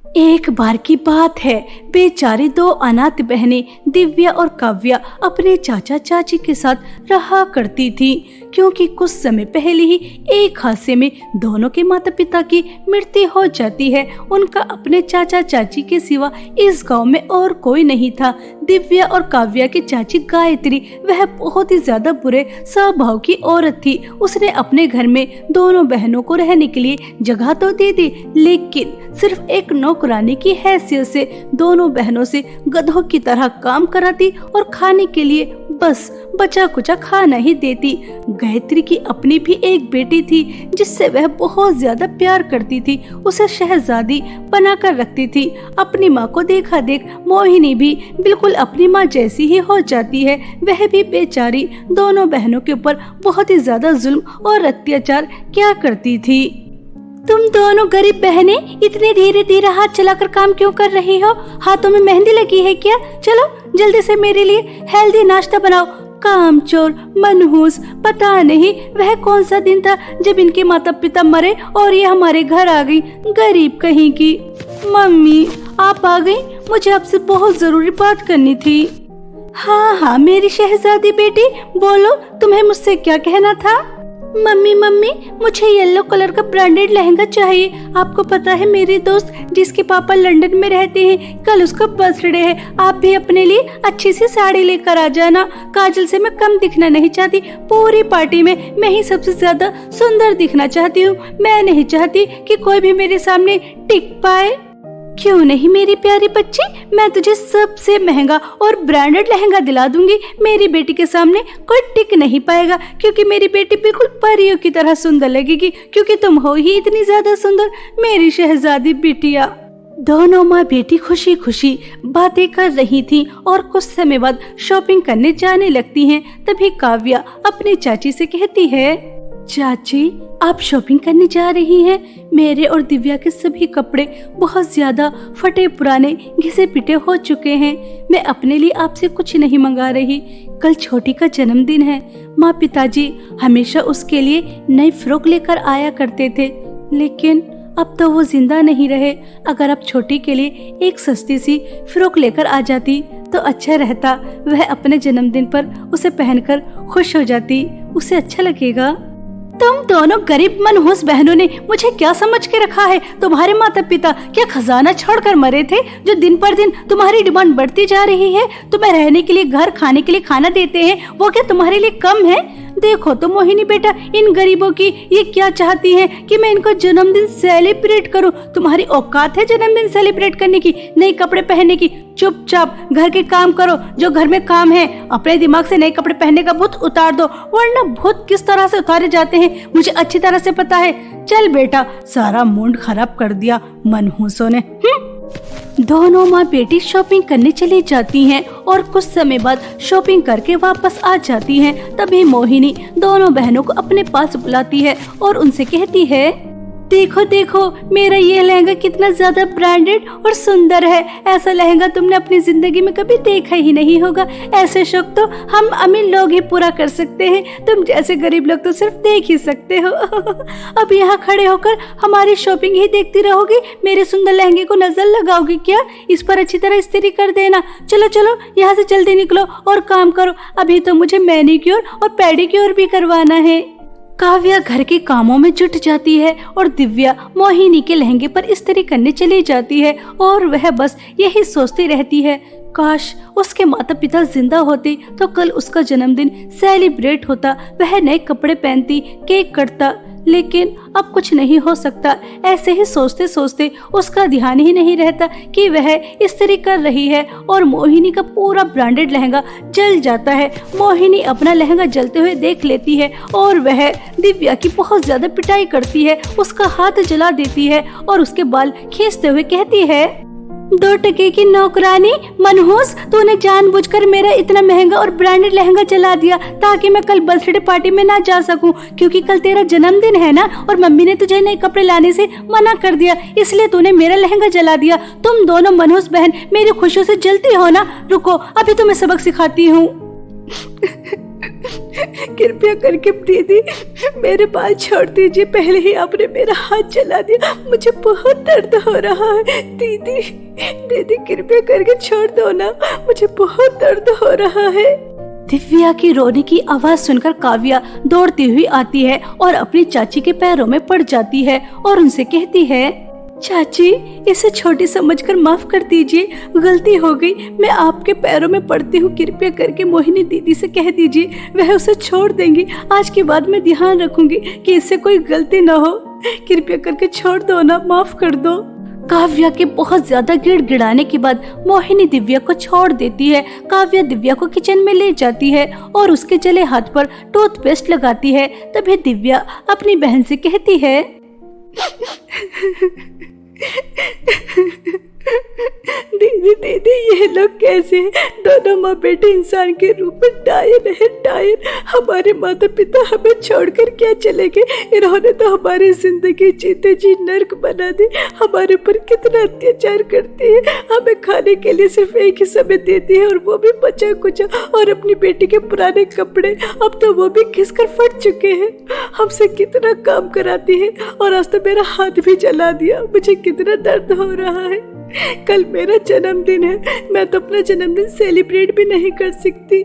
एक बार की बात है, बेचारी दो अनाथ बहनें दिव्या और काव्या अपने चाचा चाची के साथ रहा करती थी, क्योंकि कुछ समय पहले ही एक हादसे में दोनों के माता पिता की मृत्यु हो जाती है। उनका अपने चाचा चाची के सिवा इस गांव में और कोई नहीं था। दिव्या और काव्या की चाची गायत्री वह बहुत ही ज्यादा बुरे स्वभाव की औरत थी। उसने अपने घर में दोनों बहनों को रहने के लिए जगह तो दे दी, लेकिन सिर्फ एक नौकरानी की हैसियत से दोनों बहनों से गधों की तरह काम कराती और खाने के लिए बस बचा कुचा खाना ही देती। गायत्री की अपनी भी एक बेटी थी जिससे वह बहुत ज्यादा प्यार करती थी, उसे शहजादी बनाकर रखती थी। अपनी माँ को देखा देख मोहिनी भी बिल्कुल अपनी माँ जैसी ही हो जाती है। वह भी बेचारी दोनों बहनों के ऊपर बहुत ही ज्यादा जुल्म और अत्याचार क्या करती थी। तुम दोनों गरीब बहनें इतने धीरे धीरे हाथ चलाकर काम क्यों कर रही हो? हाथों में मेहंदी लगी है क्या? चलो जल्दी से मेरे लिए हेल्दी नाश्ता बनाओ। कामचोर, मनहूस, पता नहीं वह कौन सा दिन था जब इनके माता पिता मरे और ये हमारे घर आ गई, गरीब कहीं की। मम्मी आप आ गई, मुझे आपसे बहुत जरूरी बात करनी थी। हाँ मेरी शहजादी बेटी, बोलो तुम्हें मुझसे क्या कहना था? मम्मी मुझे येलो कलर का ब्रांडेड लहंगा चाहिए। आपको पता है मेरी दोस्त जिसके पापा लंदन में रहते हैं, कल उसका बर्थडे है। आप भी अपने लिए अच्छी सी साड़ी लेकर आ जाना। काजल से मैं कम दिखना नहीं चाहती, पूरी पार्टी में मैं ही सबसे ज्यादा सुंदर दिखना चाहती हूँ। मैं नहीं चाहती कि कोई भी मेरे सामने टिक पाए। क्यों नहीं मेरी प्यारी बच्ची, मैं तुझे सबसे महंगा और ब्रांडेड लहंगा दिला दूंगी। मेरी बेटी के सामने कोई टिक नहीं पाएगा, क्योंकि मेरी बेटी बिल्कुल परियों की तरह सुंदर लगेगी, क्योंकि तुम हो ही इतनी ज्यादा सुंदर मेरी शहजादी बिटिया। दोनों माँ बेटी खुशी खुशी बातें कर रही थी और कुछ समय बाद शॉपिंग करने जाने लगती हैं। तभी काव्या अपनी चाची से कहती है, चाची आप शॉपिंग करने जा रही हैं? मेरे और दिव्या के सभी कपड़े बहुत ज्यादा फटे पुराने घिसे पिटे हो चुके हैं। मैं अपने लिए आपसे कुछ नहीं मंगा रही। कल छोटी का जन्मदिन है। माँ पिताजी हमेशा उसके लिए नई फ्रॉक लेकर आया करते थे, लेकिन अब तो वो जिंदा नहीं रहे। अगर आप छोटी के लिए एक सस्ती सी फ्रॉक लेकर आ जाती तो अच्छा रहता। वह अपने जन्मदिन पर उसे पहनकर खुश हो जाती, उसे अच्छा लगेगा। तुम दोनों गरीब मनहूस बहनों ने मुझे क्या समझ के रखा है? तुम्हारे माता पिता क्या खजाना छोड़कर मरे थे जो दिन पर दिन तुम्हारी डिमांड बढ़ती जा रही है? तुम्हें रहने के लिए घर, खाने के लिए खाना देते हैं, वो क्या तुम्हारे लिए कम है? देखो तो मोहिनी बेटा, इन गरीबों की ये क्या चाहती हैं कि मैं इनको जन्मदिन सेलिब्रेट करूं। तुम्हारी औकात है जन्मदिन सेलिब्रेट करने की, नए कपड़े पहनने की? चुपचाप घर के काम करो जो घर में काम है। अपने दिमाग से नए कपड़े पहनने का भूत उतार दो, वरना भूत किस तरह से उतारे जाते हैं मुझे अच्छी तरह से पता है। चल बेटा, सारा मूड खराब कर दिया मनहूसों ने। दोनों माँ बेटी शॉपिंग करने चली जाती हैं और कुछ समय बाद शॉपिंग करके वापस आ जाती हैं। तभी मोहिनी दोनों बहनों को अपने पास बुलाती है और उनसे कहती है, देखो देखो मेरा ये लहंगा कितना ज्यादा ब्रांडेड और सुंदर है। ऐसा लहंगा तुमने अपनी जिंदगी में कभी देखा ही नहीं होगा। ऐसे शौक तो हम अमीर लोग ही पूरा कर सकते हैं, तुम जैसे गरीब लोग तो सिर्फ देख ही सकते हो। अब यहाँ खड़े होकर हमारी शॉपिंग ही देखती रहोगी? मेरे सुंदर लहंगे को नजर लगाओगी क्या? इस पर अच्छी तरह इस्त्री कर देना। चलो चलो यहाँ से जल्दी निकलो और काम करो, अभी तो मुझे मैनीक्योर और पेडिक्योर भी करवाना है। काव्या घर के कामों में जुट जाती है और दिव्या मोहिनी के लहंगे पर इस्त्री करने चली जाती है और वह बस यही सोचती रहती है, काश उसके माता पिता जिंदा होते तो कल उसका जन्मदिन सेलिब्रेट होता, वह नए कपड़े पहनती, केक कटता। लेकिन अब कुछ नहीं हो सकता। ऐसे ही सोचते सोचते उसका ध्यान ही नहीं रहता कि वह इस्त्री कर रही है और मोहिनी का पूरा ब्रांडेड लहंगा जल जाता है। मोहिनी अपना लहंगा जलते हुए देख लेती है और वह दिव्या की बहुत ज्यादा पिटाई करती है, उसका हाथ जला देती है और उसके बाल खींचते हुए कहती है, 2 टके की नौकरानी मनहूस, तूने जानबूझकर मेरा इतना महंगा और ब्रांडेड लहंगा जला दिया ताकि मैं कल बर्थडे पार्टी में ना जा सकूं, क्योंकि कल तेरा जन्मदिन है ना और मम्मी ने तुझे नए कपड़े लाने से मना कर दिया, इसलिए तूने मेरा लहंगा जला दिया। तुम दोनों मनहूस बहन मेरी खुशियों से जलती हो ना। रुको, अभी तुम्हें सबक सिखाती हूँ। कृपया करके दीदी मेरे बाल छोड़ दीजिए, पहले ही आपने मेरा हाथ जला दिया, मुझे बहुत दर्द हो रहा है। दीदी दीदी कृपया करके छोड़ दो ना, मुझे बहुत दर्द हो रहा है। दिव्या की रोने की आवाज सुनकर काव्या दौड़ती हुई आती है और अपनी चाची के पैरों में पड़ जाती है और उनसे कहती है, चाची इसे छोटी समझकर माफ कर दीजिए, गलती हो गई, मैं आपके पैरों में पड़ती हूँ, कृपया करके मोहिनी दीदी से कह दीजिए, वह उसे छोड़ देंगी। आज के बाद मैं ध्यान रखूंगी कि इससे कोई गलती न हो, कृपया करके छोड़ दो ना, माफ कर दो। काव्या के बहुत ज्यादा गिड़गिड़ाने के बाद मोहिनी दिव्या को छोड़ देती है। काव्या दिव्या को किचन में ले जाती है और उसके जले हाथ पर टूथपेस्ट लगाती है। तभी दिव्या अपनी बहन से कहती है, दीदी दीदी ये लोग कैसे हैं? दोनों माँ बेटे इंसान के रूप में डायन है, डायन। हमारे माता पिता हमें छोड़कर क्या चले गए, इन्होंने तो हमारी जिंदगी जीते जी नर्क बना दी, हमारे पर कितना अत्याचार करती है, हमें खाने के लिए सिर्फ एक ही समय देती है और वो भी बचा कुचा, और अपनी बेटी के पुराने कपड़े अब तो वो भी घिसकर फट चुके हैं, हमसे कितना काम कराती है और आज तो मेरा हाथ भी जला दिया, मुझे कितना दर्द हो रहा है। कल मेरा जन्मदिन है, मैं तो अपना जन्मदिन सेलिब्रेट भी नहीं कर सकती,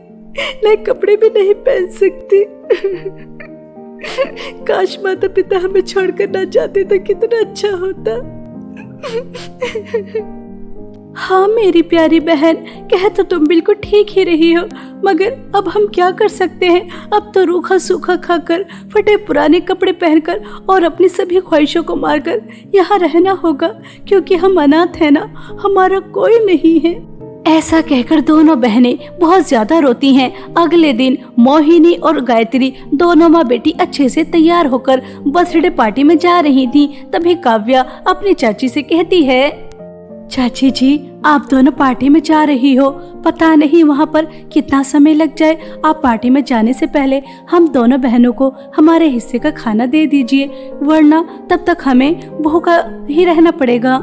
नए कपड़े भी नहीं पहन सकती। काश माता पिता हमें छोड़कर ना जाते तो कितना अच्छा होता। हाँ मेरी प्यारी बहन, कह तो तुम बिल्कुल ठीक ही रही हो, मगर अब हम क्या कर सकते हैं। अब तो रूखा सूखा खाकर, फटे पुराने कपड़े पहनकर और अपनी सभी ख्वाहिशों को मारकर यहाँ रहना होगा, क्योंकि हम अनाथ है ना, हमारा कोई नहीं है। ऐसा कहकर दोनों बहनें बहुत ज्यादा रोती हैं। अगले दिन मोहिनी और गायत्री दोनों माँ बेटी अच्छे से तैयार होकर बर्थडे पार्टी में जा रही थी। तभी काव्या अपनी चाची से कहती है, चाची जी आप दोनों पार्टी में जा रही हो, पता नहीं वहाँ पर कितना समय लग जाए, आप पार्टी में जाने से पहले हम दोनों बहनों को हमारे हिस्से का खाना दे दीजिए, वरना तब तक हमें भूखा ही रहना पड़ेगा।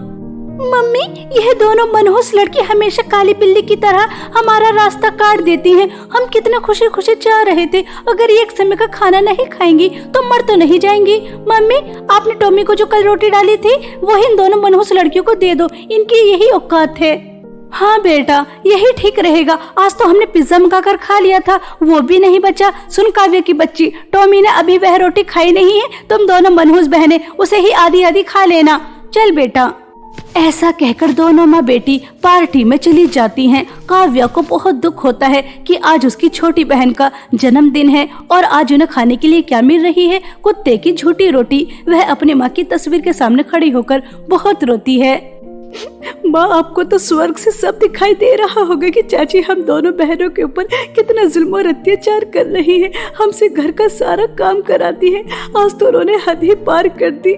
मम्मी यह दोनों मनहूस लड़की हमेशा काली बिल्ली की तरह हमारा रास्ता काट देती हैं। हम कितने खुशी खुशी जा रहे थे, अगर ये एक समय का खाना नहीं खाएंगी तो मर तो नहीं जाएंगी। मम्मी आपने टॉमी को जो कल रोटी डाली थी वो इन दोनों मनहूस लड़कियों को दे दो, इनकी यही औकात है। हाँ बेटा यही ठीक रहेगा, आज तो हमने पिज्जा मंगाकर खा लिया था, वो भी नहीं बचा। सुन काव्य की बच्ची, टॉमी ने अभी वह रोटी खाई नहीं है, तुम दोनों मनहूस बहनें उसे ही आधी आधी खा लेना, चल बेटा। ऐसा कहकर दोनों माँ बेटी पार्टी में चली जाती हैं। काव्या को बहुत दुख होता है कि आज उसकी छोटी बहन का जन्मदिन है और आज उन्हें खाने के लिए क्या मिल रही है, कुत्ते की झूठी रोटी। वह अपनी माँ की तस्वीर के सामने खड़ी होकर बहुत रोती है। माँ आपको तो स्वर्ग से सब दिखाई दे रहा होगा कि चाची हम दोनों बहनों के ऊपर कितना जुल्म और अत्याचार कर रही है, हमसे घर का सारा काम कराती है। आज तो उन्होंने हद ही पार कर दी,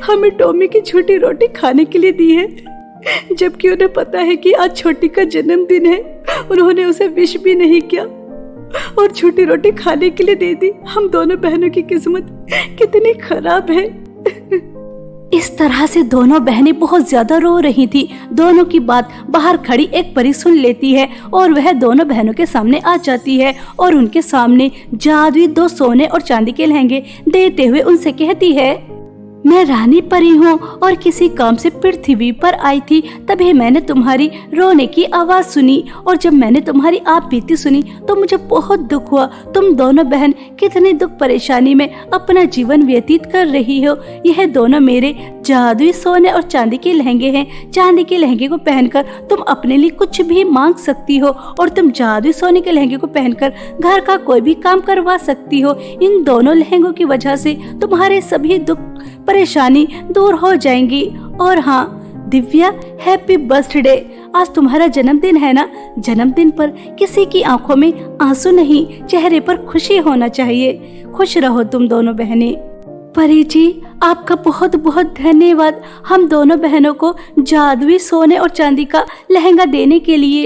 हमें टॉमी की छोटी रोटी खाने के लिए दी है, जबकि उन्हें पता है कि आज छोटी का जन्मदिन है। उन्होंने उसे विश भी नहीं किया और छोटी रोटी खाने के लिए दे दी। हम दोनों बहनों की किस्मत कितनी खराब है। इस तरह से दोनों बहनें बहुत ज्यादा रो रही थी। दोनों की बात बाहर खड़ी एक परी सुन लेती है और वह दोनों बहनों के सामने आ जाती है और उनके सामने जादुई 2 सोने और चांदी के लहंगे देते हुए उनसे कहती है, मैं रानी परी हूँ और किसी काम से पृथ्वी पर आई थी, तभी मैंने तुम्हारी रोने की आवाज सुनी और जब मैंने तुम्हारी आप बीती सुनी तो मुझे बहुत दुख हुआ। तुम दोनों बहन कितनी दुख परेशानी में अपना जीवन व्यतीत कर रही हो। यह दोनों मेरे जादुई सोने और चांदी के लहंगे हैं। चांदी के लहंगे को पहनकर तुम अपने लिए कुछ भी मांग सकती हो और तुम जादुई सोने के लहंगे को पहनकर घर का कोई भी काम करवा सकती हो। इन दोनों लहंगों की वजह से तुम्हारे सभी दुख परेशानी दूर हो जाएंगी। और हाँ दिव्या, हैप्पी बर्थडे। आज तुम्हारा जन्मदिन है ना, जन्मदिन पर किसी की आंखों में आंसू नहीं, चेहरे पर खुशी होना चाहिए। खुश रहो तुम दोनों बहनें। परी जी आपका बहुत बहुत धन्यवाद हम दोनों बहनों को जादुई सोने और चांदी का लहंगा देने के लिए।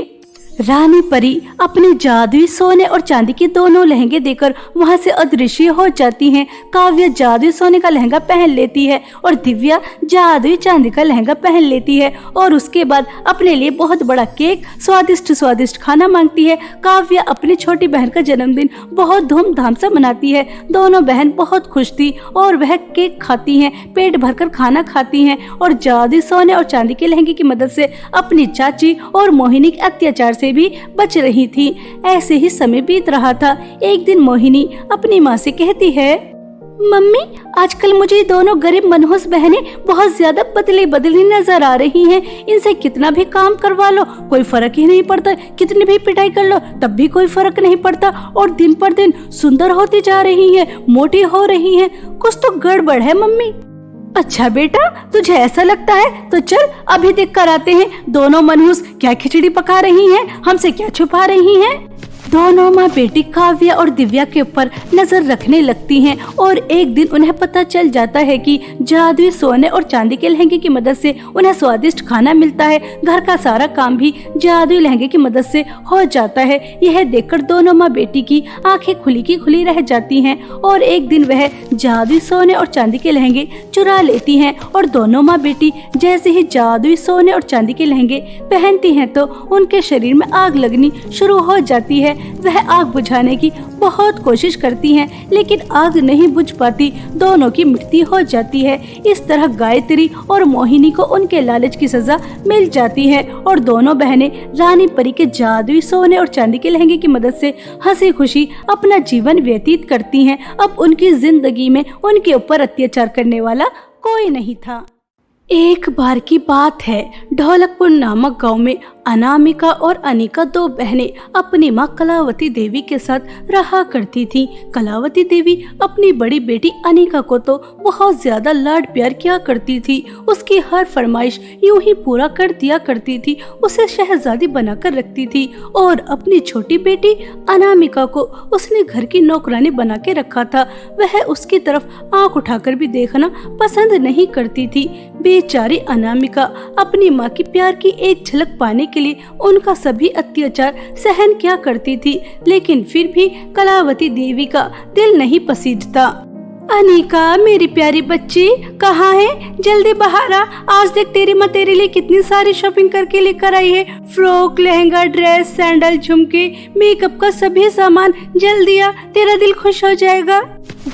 रानी परी अपने जादुई सोने और चांदी के दोनों लहंगे देकर वहां से अदृश्य हो जाती हैं। काव्या जादुई सोने का लहंगा पहन लेती है और दिव्या जादुई चांदी का लहंगा पहन लेती है और उसके बाद अपने लिए बहुत बड़ा केक, स्वादिष्ट स्वादिष्ट खाना मांगती है। काव्या अपनी छोटी बहन का जन्मदिन बहुत धूमधाम से मनाती है। दोनों बहन बहुत खुश थी और वह केक खाती हैं, पेट भरकर खाना खाती हैं और जादुई सोने और चांदी के लहंगे की मदद से अपनी चाची और मोहिनी के अत्याचार से भी बच रही थी। ऐसे ही समय बीत रहा था। एक दिन मोहिनी अपनी माँ से कहती है, मम्मी आजकल मुझे दोनों गरीब मनहूस बहनें बहुत ज्यादा पतली बदली नजर आ रही हैं। इनसे कितना भी काम करवा लो कोई फर्क ही नहीं पड़ता, कितनी भी पिटाई कर लो तब भी कोई फर्क नहीं पड़ता और दिन पर दिन सुंदर होती जा रही हैं, मोटी हो रही हैं। कुछ तो गड़बड़ है मम्मी। अच्छा बेटा, तुझे ऐसा लगता है तो चल अभी देख कर आते हैं दोनों मनहूस क्या खिचड़ी पका रही हैं, हमसे क्या छुपा रही हैं। दोनों माँ बेटी काव्या और दिव्या के ऊपर नजर रखने लगती हैं और एक दिन उन्हें पता चल जाता है कि जादुई सोने और चांदी के लहंगे की मदद से उन्हें स्वादिष्ट खाना मिलता है। घर का सारा काम भी जादुई लहंगे की मदद से हो जाता है। यह देखकर दोनों माँ बेटी की आंखें खुली की खुली रह जाती हैं और एक दिन वह जादुई सोने और चांदी के लहंगे चुरा लेती हैं और दोनों माँ बेटी जैसे ही जादुई सोने और चांदी के लहंगे पहनती हैं तो उनके शरीर में आग लगनी शुरू हो जाती है। वह आग बुझाने की बहुत कोशिश करती हैं लेकिन आग नहीं बुझ पाती, दोनों की मृत्यु हो जाती है। इस तरह गायत्री और मोहिनी को उनके लालच की सजा मिल जाती है और दोनों बहनें रानी परी के जादुई सोने और चांदी के लहंगे की मदद से हंसी खुशी अपना जीवन व्यतीत करती हैं। अब उनकी जिंदगी में उनके ऊपर अत्याचार करने वाला कोई नहीं था। एक बार की बात है, ढोलकपुर नामक गांव में अनामिका और अनिका दो बहनें अपनी माँ कलावती देवी के साथ रहा करती थीं। कलावती देवी अपनी बड़ी बेटी अनिका को तो बहुत ज्यादा लाड प्यार किया करती थी। उसकी हर फरमाइश यूं ही पूरा कर दिया करती थी, उसे शहजादी बनाकर रखती थी और अपनी छोटी बेटी अनामिका को उसने घर की नौकरानी बना के रखा था। वह उसकी तरफ आंख उठाकर भी देखना पसंद नहीं करती थी। बेचारी अनामिका अपनी माँ की प्यार की एक झलक पाने के लिए उनका सभी अत्याचार सहन किया करती थी, लेकिन फिर भी कलावती देवी का दिल नहीं पसीजता। अनिका मेरी प्यारी बच्ची कहाँ है? जल्दी बाहर आ। आज देख तेरी माँ तेरे लिए कितनी सारी शॉपिंग करके लेकर आई है। फ्रॉक, लहंगा, ड्रेस, सैंडल, झुमके, मेकअप का सभी सामान। जल्दी आ, तेरा दिल खुश हो जाएगा।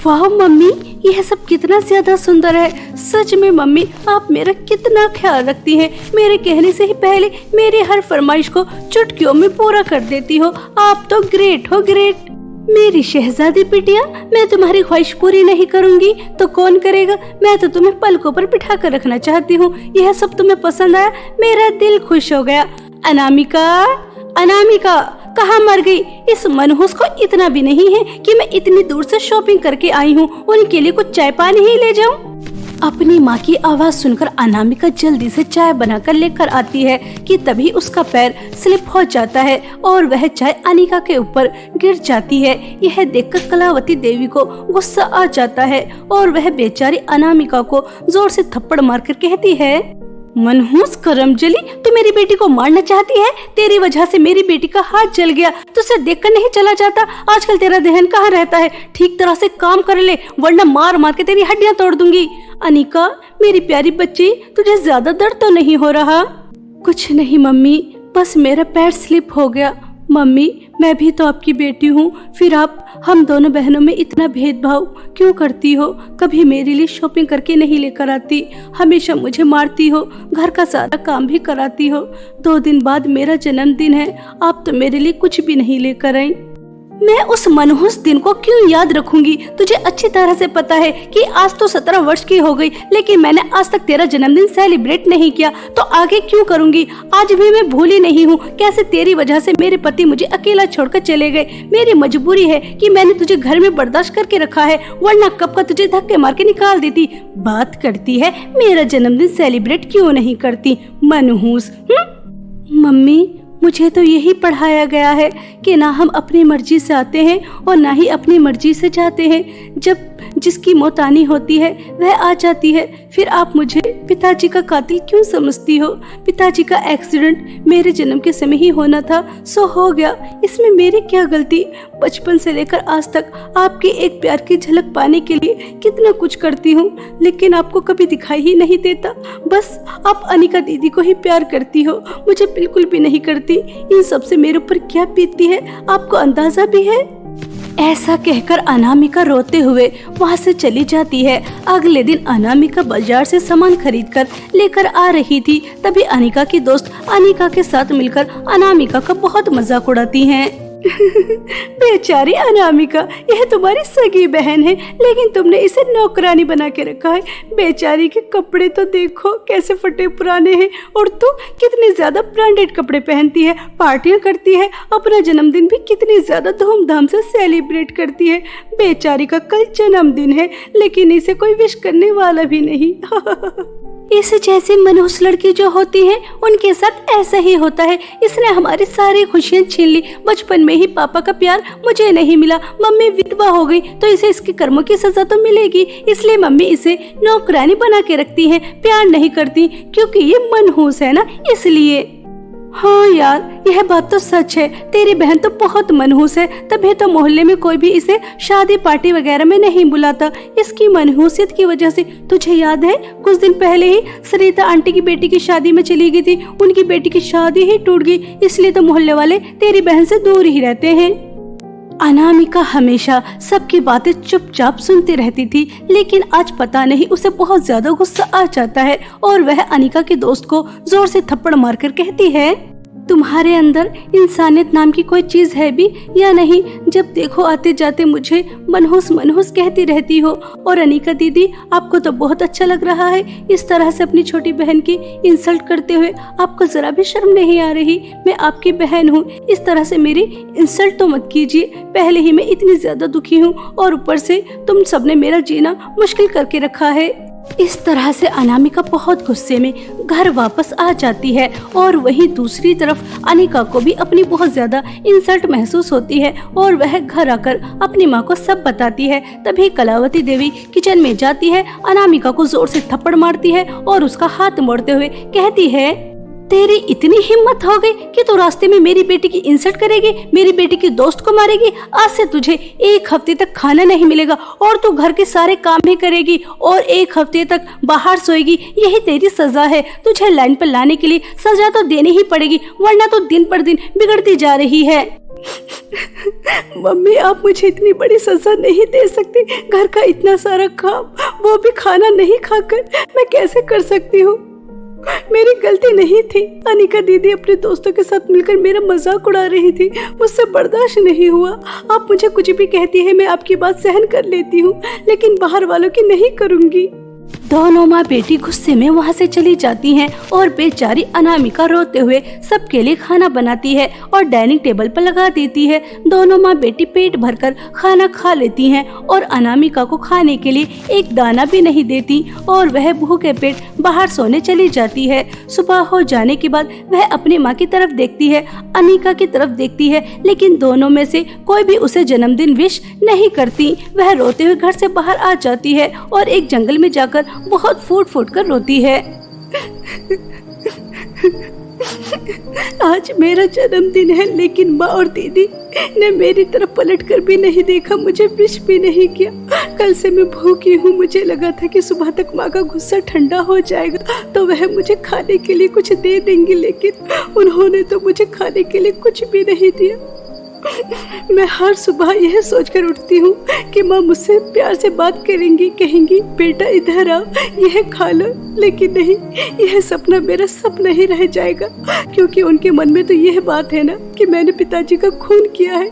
वाह मम्मी, यह सब कितना ज्यादा सुंदर है। सच में मम्मी, आप मेरा कितना ख्याल रखती हैं। मेरे कहने से ही पहले मेरी हर फरमाइश को चुटकियों में पूरा कर देती हो। आप तो ग्रेट हो, ग्रेट। मेरी शहजादी बिटिया, मैं तुम्हारी ख्वाहिश पूरी नहीं करूंगी तो कौन करेगा? मैं तो तुम्हें पलकों पर बिठा कर रखना चाहती हूँ। यह सब तुम्हें पसंद आया, मेरा दिल खुश हो गया। अनामिका, अनामिका कहाँ मर गई? इस मनहूस को इतना भी नहीं है कि मैं इतनी दूर से शॉपिंग करके आई हूँ, उनके लिए कुछ चाय पानी ही ले जाऊँ। अपनी माँ की आवाज सुनकर अनामिका जल्दी से चाय बनाकर लेकर आती है कि तभी उसका पैर स्लिप हो जाता है और वह चाय अनिका के ऊपर गिर जाती है। यह देखकर कलावती देवी को गुस्सा आ जाता है और वह बेचारी अनामिका को जोर से थप्पड़ मारकर कहती है, मनहूस करमजली, तू मेरी बेटी को मारना चाहती है? तेरी वजह से मेरी बेटी का हाथ जल गया, तुझसे देखकर नहीं चला जाता। आजकल तेरा ध्यान कहाँ रहता है? ठीक तरह से काम कर ले वरना मार मार के तेरी हड्डियां तोड़ दूंगी। अनिका मेरी प्यारी बच्ची, तुझे ज्यादा दर्द तो नहीं हो रहा? कुछ नहीं मम्मी, बस मेरा पैर स्लिप हो गया। मम्मी, मैं भी तो आपकी बेटी हूँ, फिर आप हम दोनों बहनों में इतना भेदभाव क्यों करती हो? कभी मेरे लिए शॉपिंग करके नहीं लेकर आती, हमेशा मुझे मारती हो, घर का सारा काम भी कराती हो। 2 दिन बाद मेरा जन्मदिन है, आप तो मेरे लिए कुछ भी नहीं लेकर आई। मैं उस मनहूस दिन को क्यों याद रखूंगी? तुझे अच्छी तरह से पता है कि आज तो 17 वर्ष की हो गई, लेकिन मैंने आज तक तेरा जन्मदिन सेलिब्रेट नहीं किया, तो आगे क्यों करूंगी? आज भी मैं भूली नहीं हूँ कैसे तेरी वजह से मेरे पति मुझे अकेला छोड़कर चले गए। मेरी मजबूरी है कि मैंने तुझे घर में बर्दाश्त करके रखा है, वरना कब का तुझे धक्के मार के निकाल देती। बात करती है मेरा जन्मदिन सेलिब्रेट क्यों नहीं करती, मनहूस। मम्मी, मुझे तो यही पढ़ाया गया है कि ना हम अपनी मर्जी से आते हैं और ना ही अपनी मर्जी से जाते हैं। जब जिसकी मौत आनी होती है वह आ जाती है। फिर आप मुझे पिताजी का कातिल क्यों समझती हो? पिताजी का एक्सीडेंट मेरे जन्म के समय ही होना था, सो हो गया। इसमें मेरी क्या गलती? बचपन से लेकर आज तक आपके एक प्यार की झलक पाने के लिए कितना कुछ करती हूँ, लेकिन आपको कभी दिखाई ही नहीं देता। बस आप अनिका दीदी को ही प्यार करती हो, मुझे बिल्कुल भी नहीं करती। इन सब से मेरे ऊपर क्या बीतती है आपको अंदाजा भी है? ऐसा कहकर अनामिका रोते हुए वहाँ से चली जाती है। अगले दिन अनामिका बाजार से सामान खरीद कर लेकर आ रही थी। तभी अनिका की दोस्त अनिका के साथ मिलकर अनामिका का बहुत मजाक उड़ाती हैं। बेचारी अनामिका, यह तुम्हारी सगी बहन है, लेकिन तुमने इसे नौकरानी बना के रखा है। बेचारी के कपड़े तो देखो कैसे फटे पुराने हैं, और तू कितने ज्यादा ब्रांडेड कपड़े पहनती है, पार्टियां करती है, अपना जन्मदिन भी कितनी ज्यादा धूमधाम से सेलिब्रेट करती है। बेचारी का कल जन्मदिन है, लेकिन इसे कोई विश करने वाला भी नहीं। इस जैसी मनहूस लड़की जो होती है उनके साथ ऐसा ही होता है। इसने हमारी सारी खुशियां छीन ली। बचपन में ही पापा का प्यार मुझे नहीं मिला, मम्मी विधवा हो गई, तो इसे इसके कर्मों की सजा तो मिलेगी। इसलिए मम्मी इसे नौकरानी बना के रखती है, प्यार नहीं करती, क्योंकि ये मनहूस है ना, इसलिए। हाँ यार, यह बात तो सच है। तेरी बहन तो बहुत मनहूस है, तभी तो मोहल्ले में कोई भी इसे शादी पार्टी वगैरह में नहीं बुलाता, इसकी मनहूसियत की वजह से। तुझे याद है कुछ दिन पहले ही सरिता आंटी की बेटी की शादी में चली गई थी, उनकी बेटी की शादी ही टूट गई, इसलिए तो मोहल्ले वाले तेरी बहन से दूर ही रहते हैं। अनामिका हमेशा सबकी बातें चुपचाप सुनती रहती थी, लेकिन आज पता नहीं उसे बहुत ज्यादा गुस्सा आ जाता है और वह अनिका की दोस्त को जोर से थप्पड़ मारकर कहती है, तुम्हारे अंदर इंसानियत नाम की कोई चीज है भी या नहीं? जब देखो आते जाते मुझे मनहूस मनहूस कहती रहती हो। और अनिका दीदी, आपको तो बहुत अच्छा लग रहा है इस तरह से अपनी छोटी बहन की इंसल्ट करते हुए। आपको जरा भी शर्म नहीं आ रही? मैं आपकी बहन हूँ, इस तरह से मेरी इंसल्ट तो मत कीजिए। पहले ही मैं इतनी ज्यादा दुखी हूँ और ऊपर से तुम सबने मेरा जीना मुश्किल करके रखा है। इस तरह से अनामिका बहुत गुस्से में घर वापस आ जाती है और वहीं दूसरी तरफ अनिका को भी अपनी बहुत ज्यादा इंसल्ट महसूस होती है और वह घर आकर अपनी माँ को सब बताती है। तभी कलावती देवी किचन में जाती है, अनामिका को जोर से थप्पड़ मारती है और उसका हाथ मोड़ते हुए कहती है, तेरी इतनी हिम्मत हो गई कि तू रास्ते में मेरी बेटी की इंसल्ट करेगी, मेरी बेटी की दोस्त को मारेगी। आज से तुझे 1 हफ्ते तक खाना नहीं मिलेगा और तू घर के सारे काम भी करेगी और 1 हफ्ते तक बाहर सोएगी। यही तेरी सजा है। तुझे लाइन पर लाने के लिए सजा तो देनी ही पड़ेगी, वरना तो दिन पर दिन बिगड़ती जा रही है। मम्मी, आप मुझे इतनी बड़ी सजा नहीं दे सकती। घर का इतना सारा काम, वो भी खाना नहीं खाकर मैं कैसे कर सकती हूँ? मेरी गलती नहीं थी। अनिका दीदी अपने दोस्तों के साथ मिलकर मेरा मजाक उड़ा रही थी, मुझसे बर्दाश्त नहीं हुआ। आप मुझे कुछ भी कहती है, मैं आपकी बात सहन कर लेती हूँ, लेकिन बाहर वालों की नहीं करूँगी। दोनों माँ बेटी गुस्से में वहाँ से चली जाती हैं और बेचारी अनामिका रोते हुए सबके लिए खाना बनाती है और डाइनिंग टेबल पर लगा देती है। दोनों माँ बेटी पेट भरकर खाना खा लेती हैं और अनामिका को खाने के लिए एक दाना भी नहीं देती और वह भूखे पेट बाहर सोने चली जाती है। सुबह हो जाने के बाद वह अपनी माँ की तरफ देखती है, अनिका की तरफ देखती है, लेकिन दोनों में से कोई भी उसे जन्मदिन विश नहीं करती। वह रोते हुए घर से बाहर आ जाती है और एक जंगल में जाकर बहुत फूट फूट कर रोती है। आज मेरा जन्मदिन है, लेकिन माँ और दीदी ने मेरी तरफ पलट कर भी नहीं देखा, मुझे विश भी नहीं किया। कल से मैं भूखी हूँ। मुझे लगा था कि सुबह तक माँ का गुस्सा ठंडा हो जाएगा तो वह मुझे खाने के लिए कुछ दे देंगी, लेकिन उन्होंने तो मुझे खाने के लिए कुछ भी नहीं दिया। मैं हर सुबह यह सोचकर उठती हूँ कि माँ मुझसे प्यार से बात करेंगी, कहेंगी बेटा इधर आओ, यह खा लो, लेकिन नहीं, यह सपना मेरा सपना ही रह जाएगा, क्योंकि उनके मन में तो यह बात है ना कि मैंने पिताजी का खून किया है।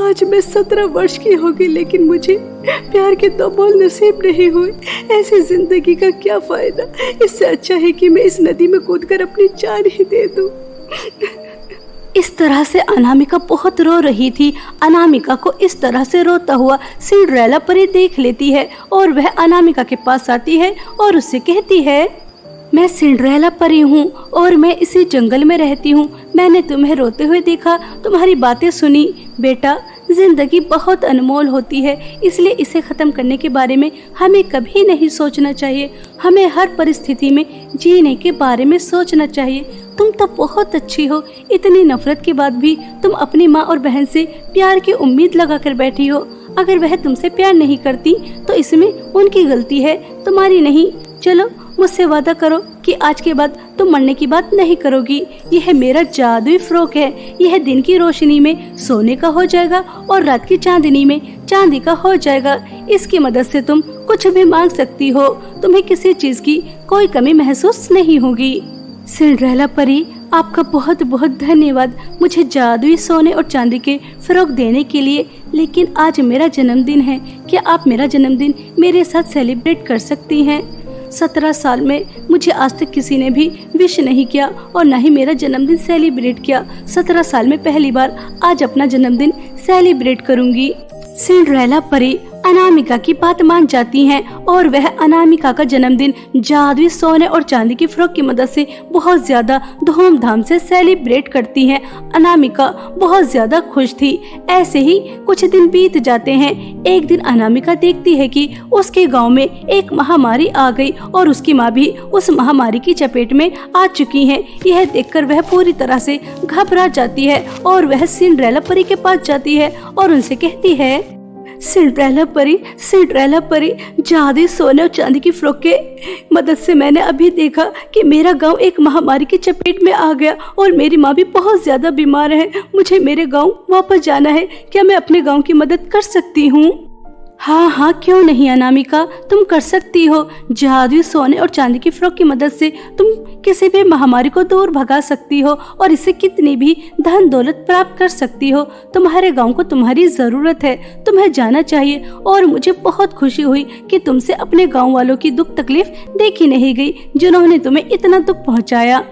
आज मैं 17 वर्ष की हो गई, लेकिन मुझे प्यार के 2 बोल नसीब नहीं हुए। ऐसी जिंदगी का क्या फायदा? इससे अच्छा है कि मैं इस नदी में कूदकर अपनी जान ही दे दूं। इस तरह से अनामिका बहुत रो रही थी। अनामिका को इस तरह से रोता हुआ सिंड्रेला परी देख लेती है और वह अनामिका के पास आती है और उससे कहती है, मैं सिंड्रेला परी हूँ और मैं इसी जंगल में रहती हूँ। मैंने तुम्हें रोते हुए देखा, तुम्हारी बातें सुनी। बेटा, जिंदगी बहुत अनमोल होती है, इसलिए इसे ख़त्म करने के बारे में हमें कभी नहीं सोचना चाहिए। हमें हर परिस्थिति में जीने के बारे में सोचना चाहिए। तुम तो बहुत अच्छी हो, इतनी नफरत के बाद भी तुम अपनी माँ और बहन से प्यार की उम्मीद लगा कर बैठी हो। अगर वह तुमसे प्यार नहीं करती तो इसमें उनकी गलती है, तुम्हारी नहीं। चलो, मुझसे वादा करो कि आज के बाद तुम मरने की बात नहीं करोगी। यह मेरा जादुई फ्रॉक है, यह दिन की रोशनी में सोने का हो जाएगा और रात की चांदनी में चांदी का हो जाएगा। इसकी मदद से तुम कुछ भी मांग सकती हो, तुम्हें किसी चीज की कोई कमी महसूस नहीं होगी। सिंड्रेला परी, आपका बहुत बहुत धन्यवाद मुझे जादुई सोने और चांदी के फ्रॉक देने के लिए। लेकिन आज मेरा जन्मदिन है, क्या आप मेरा जन्मदिन मेरे साथ सेलिब्रेट कर सकती हैं? 17 साल में मुझे आज तक किसी ने भी विश नहीं किया और न ही मेरा जन्मदिन सेलिब्रेट किया। 17 साल में पहली बार आज अपना जन्मदिन सेलिब्रेट करूंगी। सिंड्रेला परी अनामिका की बात मान जाती हैं और वह अनामिका का जन्मदिन जादुई सोने और चांदी की फ्रॉक की मदद से बहुत ज्यादा धूमधाम से सेलिब्रेट करती हैं। अनामिका बहुत ज्यादा खुश थी। ऐसे ही कुछ दिन बीत जाते हैं। एक दिन अनामिका देखती है कि उसके गांव में एक महामारी आ गई और उसकी माँ भी उस महामारी की चपेट में आ चुकी है। यह देखकर वह पूरी तरह से घबरा जाती है और वह सिंड्रेला परी के पास जाती है और उनसे कहती है, सिंड्रेला परी, जादुई सोने और चांदी की फ्रॉक के मदद से मैंने अभी देखा कि मेरा गांव एक महामारी की चपेट में आ गया और मेरी माँ भी बहुत ज्यादा बीमार है। मुझे मेरे गांव वापस जाना है, क्या मैं अपने गांव की मदद कर सकती हूँ? हाँ, क्यों नहीं अनामिका, तुम कर सकती हो। जादुई सोने और चांदी की फ्रॉक की मदद से तुम किसी भी महामारी को दूर भगा सकती हो और इससे कितनी भी धन दौलत प्राप्त कर सकती हो। तुम्हारे गांव को तुम्हारी जरूरत है, तुम्हें जाना चाहिए। और मुझे बहुत खुशी हुई कि तुमसे अपने गांव वालों की दुख तकलीफ देखी नहीं गई, जिन्होंने तुम्हें इतना दुख पहुँचाया।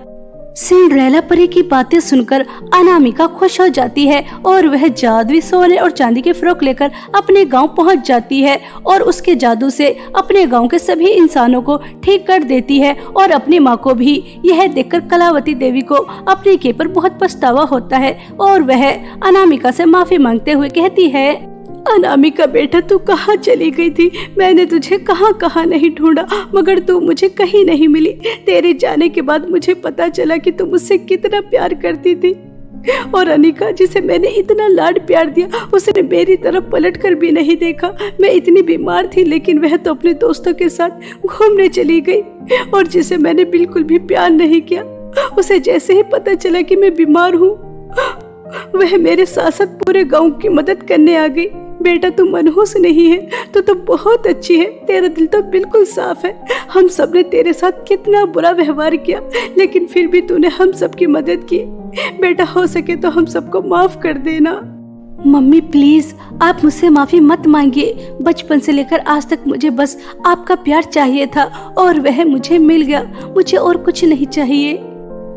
सिंड्रेला परी की बातें सुनकर अनामिका खुश हो जाती है और वह जादुई सोने और चांदी के फ्रॉक लेकर अपने गांव पहुंच जाती है और उसके जादू से अपने गांव के सभी इंसानों को ठीक कर देती है और अपनी माँ को भी। यह देखकर कलावती देवी को अपने के पर बहुत पछतावा होता है और वह अनामिका से माफी मांगते हुए कहती है, अनामिका बेटा, तू कहाँ चली गई थी? मैंने तुझे कहाँ नहीं ढूंढा, मगर तू मुझे कहीं नहीं मिली। तेरे जाने के बाद मुझे पता चला कि तू मुझसे कितना प्यार करती थी और अनिका, जिसे मैंने इतना लाड प्यार दिया, उसने मेरी तरफ पलट कर भी नहीं देखा। मैं इतनी बीमार थी, लेकिन वह तो अपने दोस्तों के साथ घूमने चली गई और जिसे मैंने बिल्कुल भी प्यार नहीं किया, उसे जैसे ही पता चला कि मैं बीमार हूँ, वह मेरे साथ साथ पूरे गाँव की मदद करने आ गई। बेटा, तू मनहूस नहीं है, तो बहुत अच्छी है, तेरा दिल तो बिल्कुल साफ है। हम सब ने तेरे साथ कितना बुरा व्यवहार किया, लेकिन फिर भी तूने हम सब की मदद की। बेटा, हो सके तो हम सबको माफ कर देना। मम्मी प्लीज, आप मुझसे माफी मत मांगिए। बचपन से लेकर आज तक मुझे बस आपका प्यार चाहिए था और वह मुझे मिल गया। मुझे और कुछ नहीं चाहिए।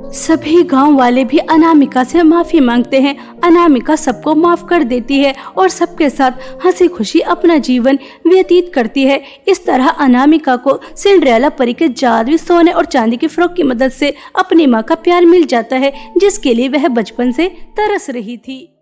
सभी गांव वाले भी अनामिका से माफी मांगते हैं। अनामिका सबको माफ कर देती है और सबके साथ हंसी खुशी अपना जीवन व्यतीत करती है। इस तरह अनामिका को सिंड्रेला परी के जादुई सोने और चांदी की फ्रॉक की मदद से अपनी माँ का प्यार मिल जाता है, जिसके लिए वह बचपन से तरस रही थी।